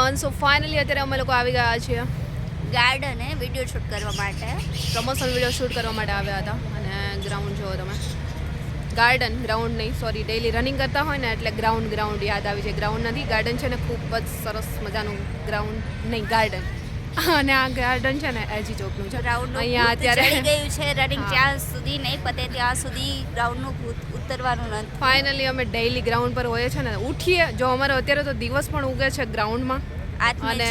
Everyone, so finally અત્યારે અમે લોકો આવી ગયા છીએ ગાર્ડન વિડીયો શૂટ કરવા માટે, પ્રમોશન વિડીયો શૂટ કરવા માટે આવ્યા હતા. અને ગ્રાઉન્ડ જુઓ તમે, ગાર્ડન, ગ્રાઉન્ડ નહીં, સોરી. ડેઈલી રનિંગ કરતા હોય ને એટલે ગ્રાઉન્ડ યાદ આવી જાય. ગ્રાઉન્ડ નથી, ગાર્ડન છે ને, ખૂબ જ સરસ મજાનું ગ્રાઉન્ડ નહીં, ગાર્ડન. અને આ ગાર્ડન છે ને એજી ચોકનું છે. અહીંયા અત્યારે ગયું છે રનિંગ, જ્યાં સુધી નહીં પતે ત્યાં સુધી ગ્રાઉન્ડનું ભૂત ઉતરવાનું નથી. ફાઇનલી અમે ડેઈલી ગ્રાઉન્ડ પર હોઈએ છીએ ને, ઉઠીએ જો અમારો અત્યારે તો દિવસ પણ ઉગે છે ગ્રાઉન્ડમાં, અને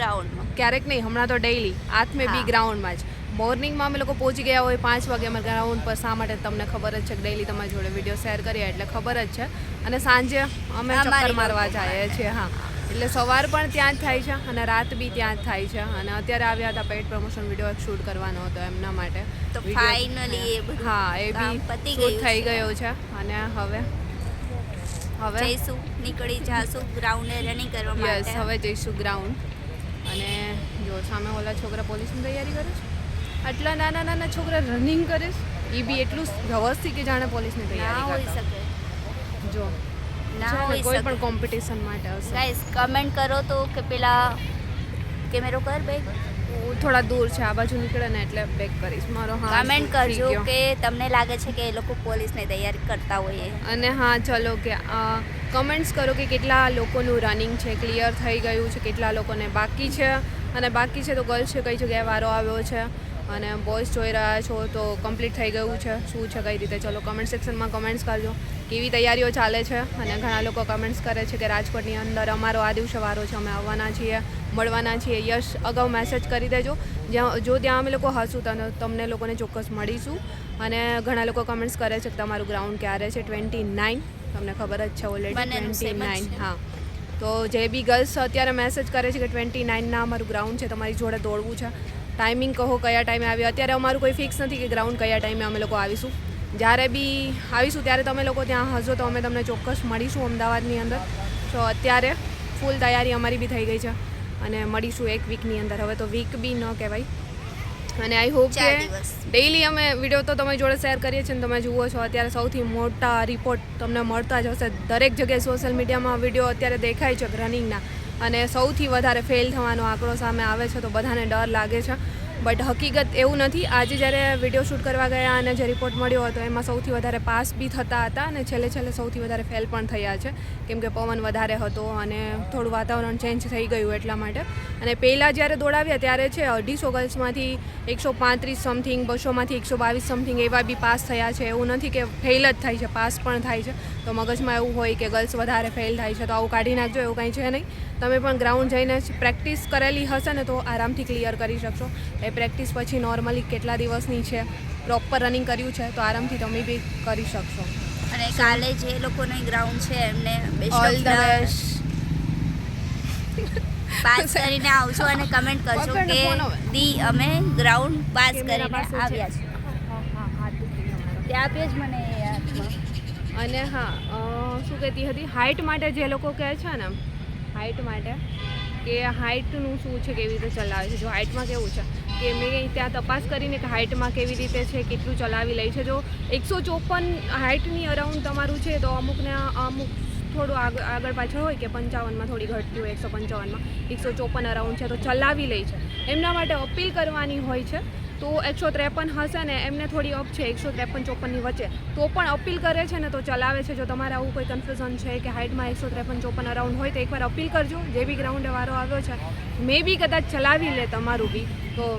ગ્રાઉન્ડમાં ક્યારેક નહીં, હમણાં તો ડેઈલી આથમે બી ગ્રાઉન્ડમાં જ. મોર્નિંગમાં અમે લોકો પહોંચી ગયા હોય 5 વાગે અમે ગ્રાઉન્ડ પર. શા માટે તમને ખબર જ છે કે ડેઈલી તમારી જોડે વિડીયો શેર કરીએ એટલે ખબર જ છે. અને સાંજે અમે ચક્કર મારવા જઈએ છીએ. હા, એટલે સવાર પણ ત્યાં જ થાય છે અને રાત બી ત્યાં જ થાય છે. અને અત્યારે આવ્યા હતા પેઇડ પ્રમોશન વિડીયો શૂટ કરવાનો હતો એમના માટે. તો ફાઇનલી એ બધું, હા, એ બી શૂટ થઈ ગયો છે. અને હવે જઈશું, નીકળી જાશું ગ્રાઉન્ડે રનિંગ કરવા માટે. યસ, હવે જઈશું ગ્રાઉન્ડ. અને જો સામે ઓલા છોકરા પોલીસની તૈયારી કરે છે, આટલા નાના છોકરા રનિંગ કરે છે, એ બી એટલું વ્યવસ્થિત કે જાણે પોલીસની તૈયારી કરતા. જો કોઈ પણ કોમ્પિટિશન માટે હશે. ગાઈસ કમેન્ટ કરો તો કે પેલા કેમેરો કર બેક, થોડા દૂર છે, આ બાજુ નીકળે ને એટલે બેક કરીશ મારો. હા, કમેન્ટ કરજો કે તમને લાગે છે કે એ લોકો પોલીસની તૈયારી કરતા હોય. અને હા ચલો કે કમેન્ટ્સ કરો કે કેટલા લોકોનું રનિંગ છે, ક્લિયર થઈ ગયું છે, કેટલા લોકોને બાકી છે. અને બાકી છે તો ગર્લ્સ છે કઈ જગ્યાએ વારો આવ્યો છે, અને બોયઝ જોઈ રહ્યા છો તો કમ્પ્લીટ થઈ ગયું છે, શું છે કઈ રીતે. ચલો કમેન્ટ સેક્શનમાં કમેન્ટ્સ કરજો કેવી તૈયારીઓ ચાલે છે. અને ઘણા લોકો કમેન્ટ્સ કરે છે કે રાજકોટની અંદર અમારો આ દિવસે વારો છે, અમે આવવાના છીએ, મળવાના છીએ. યશ, અગાઉ મેસેજ કરી દેજો, ત્યાં અમે લોકો હશું તમને લોકોને ચોક્કસ મળીશું. અને ઘણા લોકો કમેન્ટ્સ કરે છે કે તમારું ગ્રાઉન્ડ ક્યારે છે. 29, તમને ખબર જ છે ઓલરેડી 29. હા, તો જે બી ગર્લ્સ અત્યારે મેસેજ કરે છે કે 29ના અમારું ગ્રાઉન્ડ છે, તમારી જોડે દોડવું છે. ટાઈમિંગ કહો કયા ટાઈમે આવ્યો. અત્યારે અમારું કોઈ ફિક્સ નથી કે ગ્રાઉન્ડ કયા ટાઈમે અમે લોકો આવીશું. જ્યારે બી આવીશું ત્યારે તમે લોકો ત્યાં હશો તો અમે તમને ચોક્કસ મળીશું અમદાવાદની અંદર. તો અત્યારે ફૂલ તૈયારી અમારી બી થઈ ગઈ છે અને મળીશું 1 વીકની અંદર. હવે તો વીક બી ન કહેવાય. અને આઈ હોપ કે ડેઈલી અમે વિડીયો તો તમારી જોડે શેર કરીએ છીએ ને તમે જુઓ છો. અત્યારે સૌથી મોટા રિપોર્ટ તમને મળતા જ હશે. દરેક જગ્યાએ સોશિયલ મીડિયામાં વિડીયો અત્યારે દેખાય છે રનિંગના, અને સૌથી વધારે ફેલ થવાનો આંકડો સામે આવે છે તો બધાને ડર લાગે છે. બટ હકીકત એવું નથી. આજે જ્યારે વિડીયો શૂટ કરવા ગયા અને જે રિપોર્ટ મળ્યો હતો એમાં સૌથી વધારે પાસ બી થતા હતા અને છેલ્લે સૌથી વધારે ફેલ પણ થયા છે, કેમ કે પવન વધારે હતો અને થોડું વાતાવરણ ચેન્જ થઈ ગયું એટલા માટે. અને પહેલાં જ્યારે દોડાવ્યા ત્યારે છે 250 ગર્લ્સમાંથી 135 સમથિંગ, 200માંથી 122 સમથિંગ એવા બી પાસ થયા છે. એવું નથી કે ફેલ જ થાય છે, પાસ પણ થાય છે. તો મગજમાં એવું હોય કે ગર્લ્સ વધારે ફેલ થાય છે તો આવું કાઢી નાખજો, એવું કંઈ છે નહીં. તમે પણ ગ્રાઉન્ડ જઈને પ્રેક્ટિસ કરેલી હશે ને તો આરામથી ક્લિયર કરી શકશો. એ પ્રેક્ટિસ પછી નોર્મલી કેટલા દિવસની છે, પ્રોપર રનિંગ કર્યું છે તો આરામથી તમે બી કરી શકશો. અને કાલે જે લોકોને ગ્રાઉન્ડ છે એમને ઓલ ધ બેસ્ટ. પાસ કરીને આવજો અને કમેન્ટ કરજો કે અમે ગ્રાઉન્ડ પાસ કરીને આવ્યા છીએ. ત્યાં આપીએ જ મને હાથમાં. અને હા, શું કહેતી હતી, હાઇટ માટે જે લોકો કહે છે ને, હાઇટ માટે કે હાઇટનું શું છે, કેવી રીતે ચલાવે છે. જો હાઇટમાં કેવું છે કે મેં ત્યાં તપાસ કરીને કે હાઇટમાં કેવી રીતે છે, કેટલું ચલાવી લે છે. જો 154 હાઇટની અરાઉન્ડ તમારું છે તો અમુક થોડું આગળ પાછળ હોય કે 55માં થોડી ઘટતી હોય, 155માં 154 અરાઉન્ડ છે તો ચલાવી લે છે. એમના માટે અપીલ કરવાની હોય છે. તો 153 હશે ને એમને થોડી અપ છે 153-54ની વચ્ચે, તો પણ અપીલ કરે છે ને તો ચલાવે છે. જો તમારે આવું કોઈ કન્ફ્યુઝન છે કે હાઇટમાં 153-54 અરાઉન્ડ હોય તો એકવાર અપીલ કરજો. જે બી ગ્રાઉન્ડે વારો આવ્યો છે મે બી કદાચ ચલાવી લે તમારું બી, તો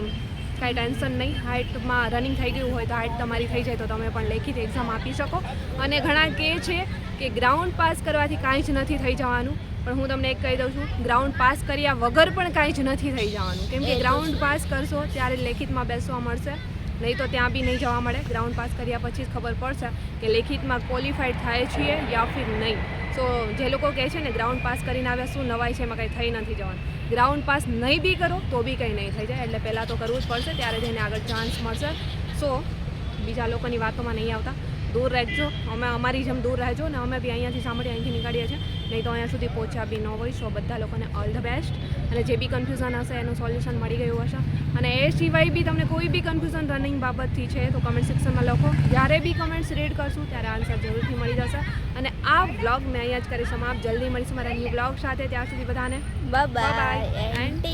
કાંઈ ટેન્શન નહીં. હાઇટમાં રનિંગ થઈ ગયું હોય તો હાઇટ તમારી થઈ જાય તો તમે પણ લેખિત એક્ઝામ આપી શકો. અને ઘણા કહે છે કે ગ્રાઉન્ડ પાસ કરવાથી કાંઈ જ નથી થઈ જવાનું, પણ હું તમને એક કહી દઉં છું, ગ્રાઉન્ડ પાસ કર્યા વગર પણ કાંઈ જ નથી થઈ જવાનું. કેમ કે ગ્રાઉન્ડ પાસ કરશો ત્યારે લેખિતમાં બેસવા મળશે, નહીં તો ત્યાં બી નહીં જવા મળે. ગ્રાઉન્ડ પાસ કર્યા પછી જ ખબર પડશે કે લેખિતમાં ક્વોલિફાઈડ થાય છીએ યા ફિર નહીં. સો જે લોકો કહે છે ને ગ્રાઉન્ડ પાસ કરીને આવ્યા શું નવાઈ છે, એમાં કંઈ થઈ નથી જવાનું. ગ્રાઉન્ડ પાસ નહીં બી કરો તો બી કંઈ નહીં થઈ જાય. એટલે પહેલાં તો કરવું જ પડશે, ત્યારે જઈને આગળ ચાન્સ મળશે. સો બીજા લોકોની વાતોમાં નહીં આવતા, દૂર રહેજો. અમે અમારી જેમ દૂર રહેજો ને અમે બી અહીંયાથી સાંભળીએ, અહીંથી નીકળીએ છીએ નહીં તો અહીંયા સુધી પહોંચ્યા બી ન હોય. સો બધા લોકોને ઓલ ધ બેસ્ટ, અને જે બી કન્ફ્યુઝન હશે એનું સોલ્યુશન મળી ગયું હશે. અને એ સિવાય બી તમને કોઈ બી કન્ફ્યુઝન રનિંગ બાબતથી છે તો કમેન્ટ સેક્શનમાં લખો. જ્યારે બી કમેન્ટ્સ રીડ કરશું ત્યારે આન્સર જરૂરથી મળી જશે. અને આ વ્લોગ મેં અહીંયા જ કરી સમાપ્ત. જલ્દી મળીશું મારા ન્યૂ વ્લોગ સાથે. ત્યાં સુધી બધાને બાય એન્ડ